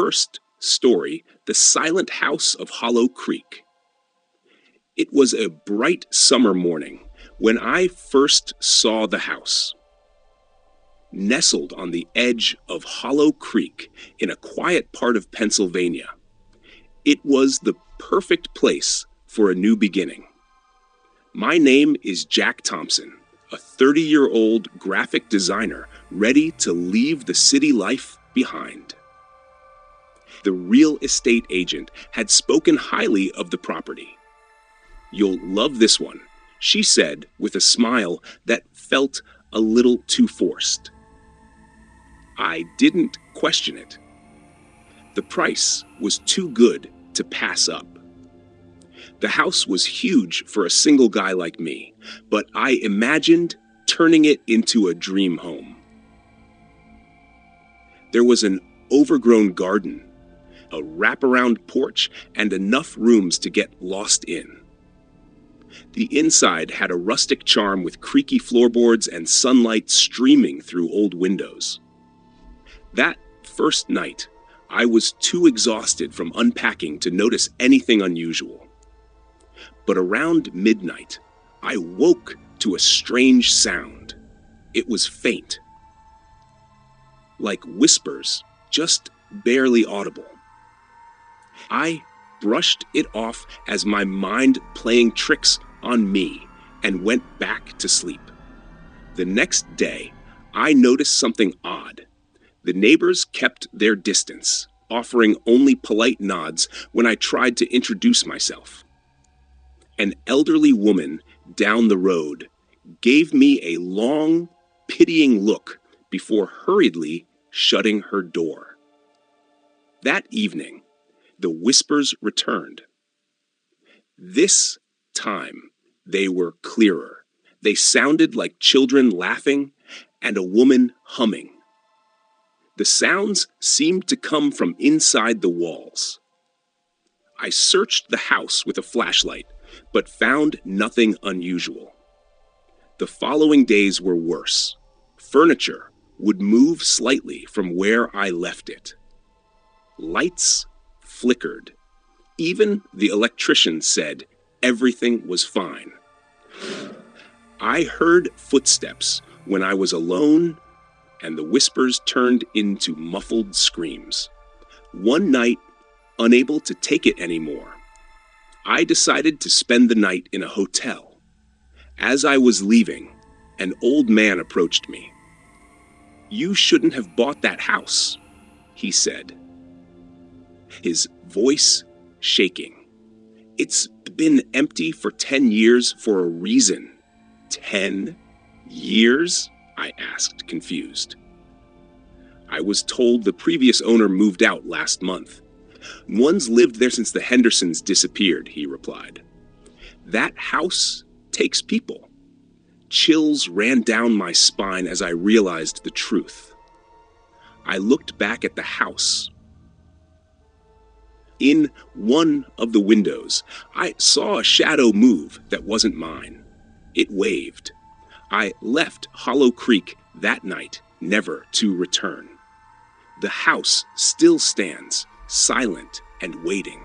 first story, The Silent House of Hollow Creek. It was a bright summer morning when I first saw the house. Nestled on the edge of Hollow Creek in a quiet part of Pennsylvania, it was the perfect place for a new beginning. My name is Jack Thompson, a 30-year-old graphic designer ready to leave the city life behind. The real estate agent had spoken highly of the property. "You'll love this one," she said with a smile that felt a little too forced. I didn't question it. The price was too good to pass up. The house was huge for a single guy like me, but I imagined turning it into a dream home. There was an overgrown garden, a wraparound porch, and enough rooms to get lost in. The inside had a rustic charm with creaky floorboards and sunlight streaming through old windows. That first night, I was too exhausted from unpacking to notice anything unusual. But around midnight, I woke to a strange sound. It was faint, like whispers, just barely audible. I brushed it off as my mind playing tricks on me and went back to sleep. The next day, I noticed something odd. The neighbors kept their distance, offering only polite nods when I tried to introduce myself. An elderly woman down the road gave me a long, pitying look before hurriedly shutting her door. That evening, the whispers returned. This time, they were clearer. They sounded like children laughing and a woman humming. The sounds seemed to come from inside the walls. I searched the house with a flashlight, but found nothing unusual. The following days were worse. Furniture would move slightly from where I left it. Lights flickered. Even the electrician said everything was fine. I heard footsteps when I was alone, and the whispers turned into muffled screams. One night, unable to take it anymore, I decided to spend the night in a hotel. As I was leaving, an old man approached me. "You shouldn't have bought that house," he said, his voice shaking. "It's been empty for 10 years for a reason." 10 years? I asked, confused. "I was told the previous owner moved out last month. One's lived there since the Hendersons disappeared," he replied. "That house takes people." Chills ran down my spine as I realized the truth. I looked back at the house. In one of the windows, I saw a shadow move that wasn't mine. It waved. I left Hollow Creek that night, never to return. The house still stands, silent and waiting.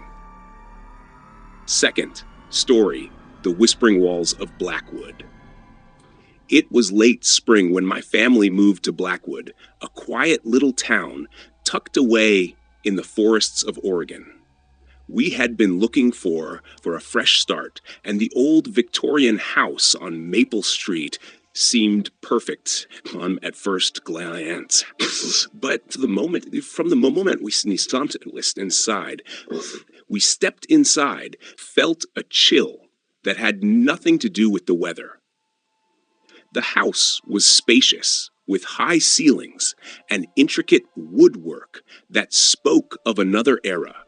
Second story, The Whispering Walls of Blackwood. It was late spring when my family moved to Blackwood, a quiet little town tucked away in the forests of Oregon. We had been looking for a fresh start, and the old Victorian house on Maple Street seemed perfect at first glance. But from the moment we stepped inside, felt a chill that had nothing to do with the weather. The house was spacious, with high ceilings and intricate woodwork that spoke of another era.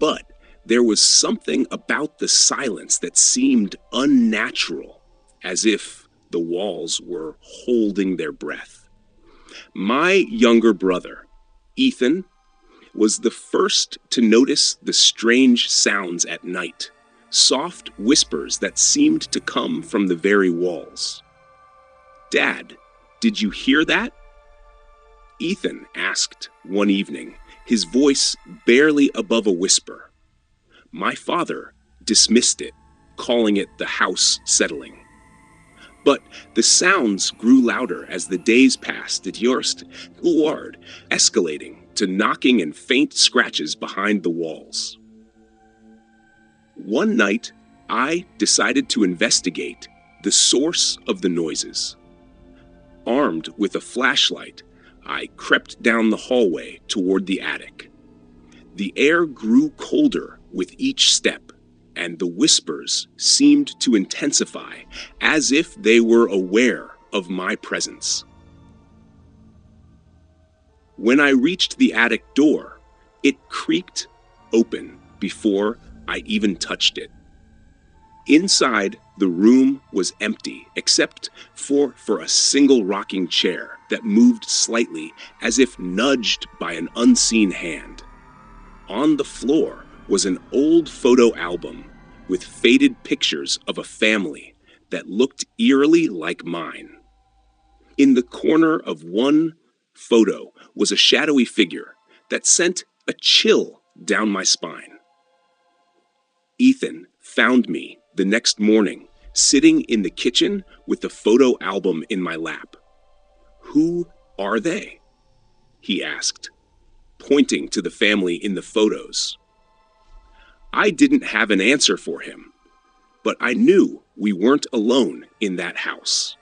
But there was something about the silence that seemed unnatural, as if the walls were holding their breath. My younger brother, Ethan, was the first to notice the strange sounds at night, soft whispers that seemed to come from the very walls. "Dad, did you hear that?" Ethan asked one evening, his voice barely above a whisper. My father dismissed it, calling it the house settling. But the sounds grew louder as the days passed at Yorst Ward, escalating to knocking and faint scratches behind the walls. One night, I decided to investigate the source of the noises. Armed with a flashlight, I crept down the hallway toward the attic. The air grew colder with each step, and the whispers seemed to intensify, as if they were aware of my presence. When I reached the attic door, it creaked open before I even touched it. Inside, the room was empty, except for a single rocking chair that moved slightly, as if nudged by an unseen hand. On the floor was an old photo album with faded pictures of a family that looked eerily like mine. In the corner of one photo was a shadowy figure that sent a chill down my spine. Ethan found me the next morning, sitting in the kitchen with the photo album in my lap. "Who are they?" he asked, pointing to the family in the photos. I didn't have an answer for him, but I knew we weren't alone in that house.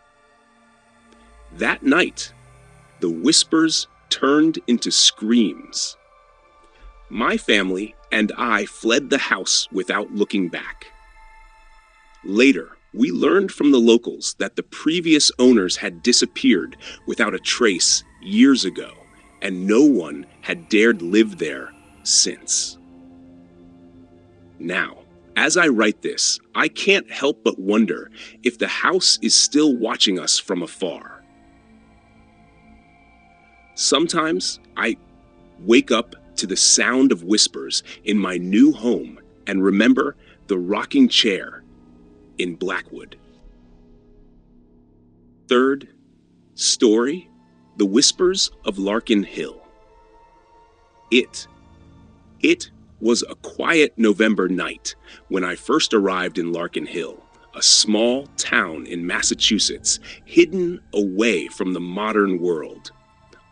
That night, the whispers turned into screams. My family and I fled the house without looking back. Later, we learned from the locals that the previous owners had disappeared without a trace years ago, and no one had dared live there since. Now, as I write this, I can't help but wonder if the house is still watching us from afar. Sometimes I wake up to the sound of whispers in my new home and remember the rocking chair in Blackwood. Third story, The Whispers of Larkin Hill. It was a quiet November night when I first arrived in Larkin Hill, a small town in Massachusetts, hidden away from the modern world.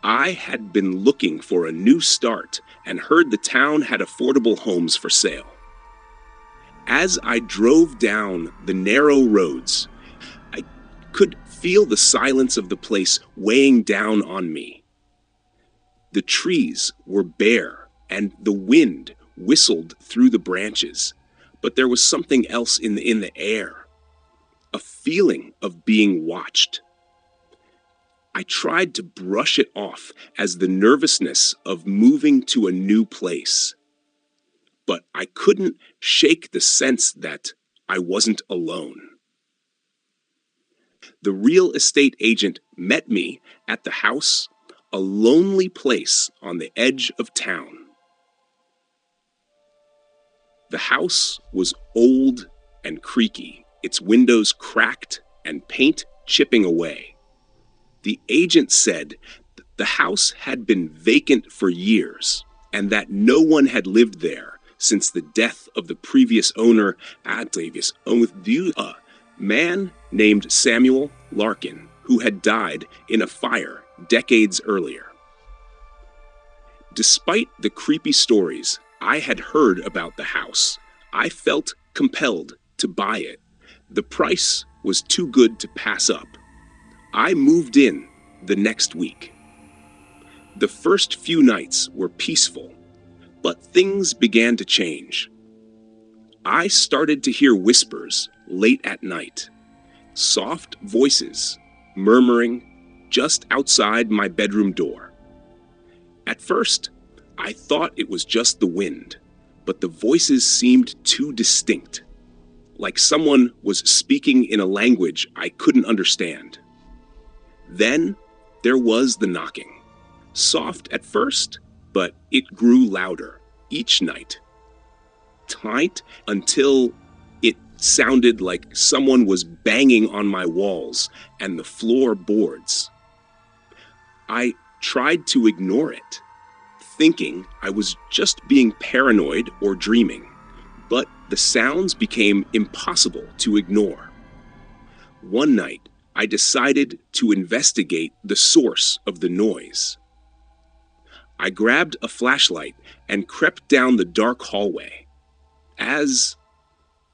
I had been looking for a new start and heard the town had affordable homes for sale. As I drove down the narrow roads, I could feel the silence of the place weighing down on me. The trees were bare, and the wind whistled through the branches, but there was something else in the air, a feeling of being watched. I tried to brush it off as the nervousness of moving to a new place, but I couldn't shake the sense that I wasn't alone. The real estate agent met me at the house, a lonely place on the edge of town. The house was old and creaky, its windows cracked and paint chipping away. The agent said the house had been vacant for years and that no one had lived there since the death of the previous owner, a man named Samuel Larkin, who had died in a fire decades earlier. Despite the creepy stories I had heard about the house, I felt compelled to buy it. The price was too good to pass up. I moved in the next week. The first few nights were peaceful, but things began to change. I started to hear whispers late at night, soft voices murmuring just outside my bedroom door. At first, I thought it was just the wind, but the voices seemed too distinct, like someone was speaking in a language I couldn't understand. Then there was the knocking, soft at first, but it grew louder each night, tight until it sounded like someone was banging on my walls and the floorboards. I tried to ignore it, thinking I was just being paranoid or dreaming, but the sounds became impossible to ignore. One night, I decided to investigate the source of the noise. I grabbed a flashlight and crept down the dark hallway. As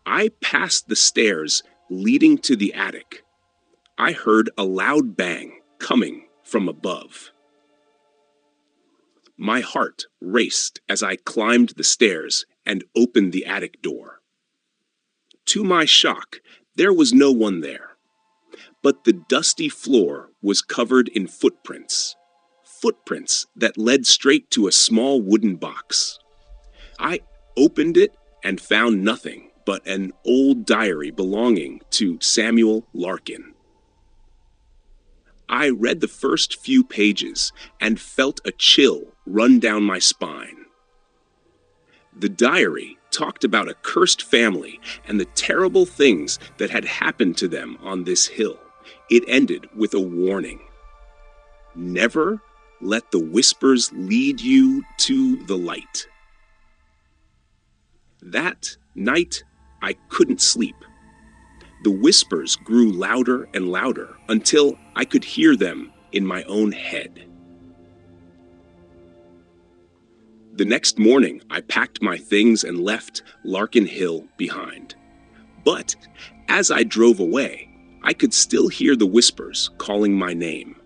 I passed the stairs leading to the attic, I heard a loud bang coming from above. My heart raced as I climbed the stairs and opened the attic door. To my shock, there was no one there, but the dusty floor was covered in footprints that led straight to a small wooden box. I opened it and found nothing but an old diary belonging to Samuel Larkin. I read the first few pages and felt a chill run down my spine. The diary talked about a cursed family and the terrible things that had happened to them on this hill. It ended with a warning. Never let the whispers lead you to the light. That night, I couldn't sleep. The whispers grew louder and louder until I could hear them in my own head. The next morning, I packed my things and left Larkin Hill behind. But as I drove away, I could still hear the whispers calling my name.